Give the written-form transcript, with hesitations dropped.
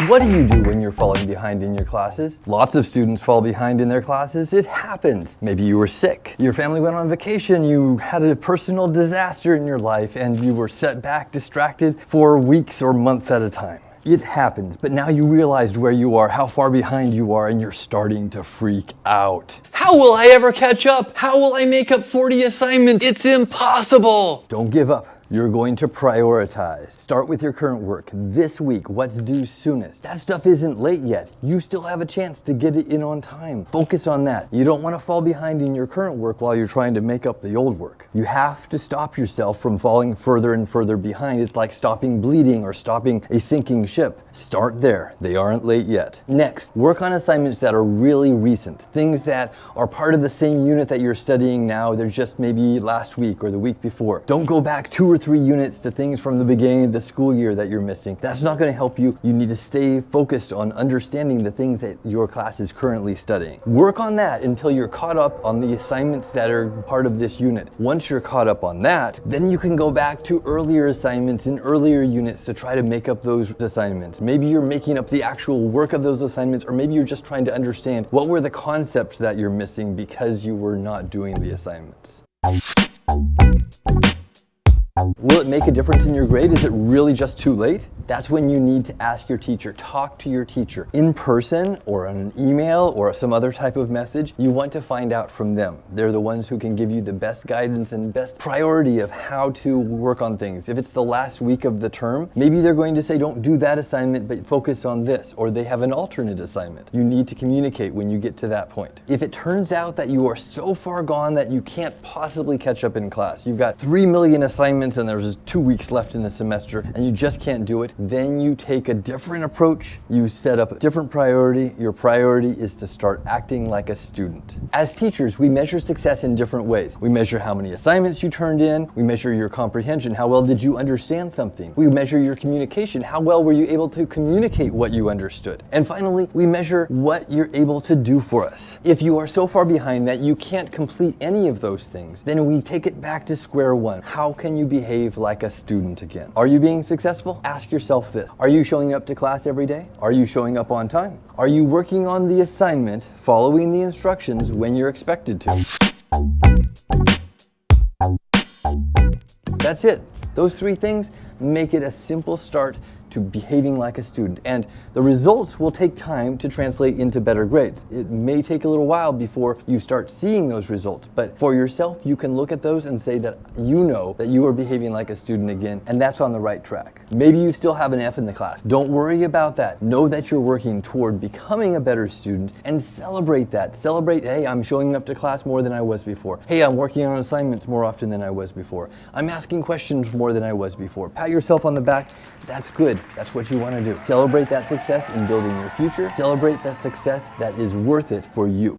What do you do when you're falling behind in your classes? Lots of students fall behind in their classes. It happens. Maybe you were sick. Your family went on vacation. You had a personal disaster in your life and you were set back, distracted for weeks or months at a time. It happens, but now you realized where you are, how far behind you are, and you're starting to freak out. How will I ever catch up? How will I make up 40 assignments? It's impossible! Don't give up. You're going to prioritize. Start with your current work. This week, what's due soonest? That stuff isn't late yet. You still have a chance to get it in on time. Focus on that. You don't want to fall behind in your current work while you're trying to make up the old work. You have to stop yourself from falling further and further behind. It's like stopping bleeding or stopping a sinking ship. Start there. They aren't late yet. Next, work on assignments that are really recent. Things that are part of the same unit that you're studying now. They're just maybe last week or the week before. Don't go back 2 or 3 units to things from the beginning of the school year that you're missing. That's not going to help you. You need to stay focused on understanding the things that your class is currently studying. Work on that until you're caught up on the assignments that are part of this unit. Once you're caught up on that, then you can go back to earlier assignments in earlier units to try to make up those assignments. Maybe you're making up the actual work of those assignments, or maybe you're just trying to understand what were the concepts that you're missing because you were not doing the assignments. Will it make a difference in your grade? Is it really just too late? That's when you need to ask your teacher. Talk to your teacher in person or on an email or some other type of message. You want to find out from them. They're the ones who can give you the best guidance and best priority of how to work on things. If it's the last week of the term, maybe they're going to say, don't do that assignment, but focus on this, or they have an alternate assignment. You need to communicate when you get to that point. If it turns out that you are so far gone that you can't possibly catch up in class, you've got 3 million assignments and there's 2 weeks left in the semester and you just can't do it, then you take a different approach. You set up a different priority. Your priority is to start acting like a student. As teachers, we measure success in different ways. We measure how many assignments you turned in. We measure your comprehension. How well did you understand something? We measure your communication. How well were you able to communicate what you understood? And finally, we measure what you're able to do for us. If you are so far behind that you can't complete any of those things, then we take it back to square one. How can you behave like a student again? Are you being successful? Ask yourself this. Are you showing up to class every day? Are you showing up on time? Are you working on the assignment, following the instructions when you're expected to? That's it. Those 3 things make it a simple start to behaving like a student. And the results will take time to translate into better grades. It may take a little while before you start seeing those results, but for yourself, you can look at those and say that you know that you are behaving like a student again, and that's on the right track. Maybe you still have an F in the class. Don't worry about that. Know that you're working toward becoming a better student and celebrate that. Celebrate, hey, I'm showing up to class more than I was before. Hey, I'm working on assignments more often than I was before. I'm asking questions more than I was before. Pat yourself on the back. That's good. That's what you want to do. Celebrate that success in building your future. Celebrate that success that is worth it for you.